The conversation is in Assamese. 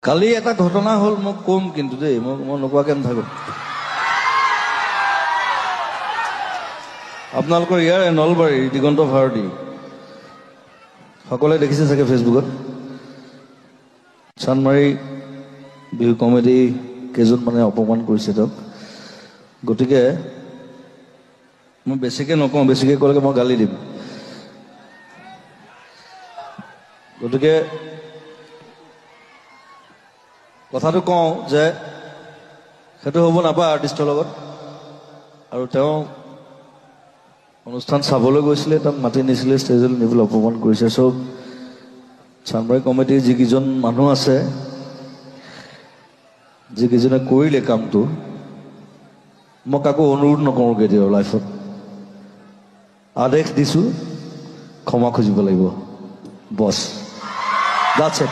কালি এটা ঘটনা হ'ল মই কম কিন্তু দেই মই নোকোৱাকে নাথাকো আপোনালোকৰ ইয়াৰে নলবাৰী দিগন্ত ভাৰতী সকলোৱে দেখিছে চাগে ফেচবুকত চানমাৰী বিহু কমেডি কেইজনমানে অপমান কৰিছে তেওঁক গতিকে মই বেছিকৈ নকওঁ বেছিকৈ ক'লে মই গালি দিম গতিকে কথাটো কওঁ যে সেইটো হ'ব নাপায় আৰ্টিষ্টৰ লগত আৰু তেওঁ অনুষ্ঠান চাবলৈ গৈছিলে তাত মাতি নিছিলে ষ্টেজলৈ নিবলৈ অপমান কৰিছে চব চানমাৰী কমিটিৰ যিকেইজন মানুহ আছে যিকেইজনে কৰিলে কামটো মই কাকো অনুৰোধ নকৰোঁ কেতিয়াও লাইফত আদেশ দিছোঁ ক্ষমা খুজিব লাগিব বছ দ্যাটছ ইট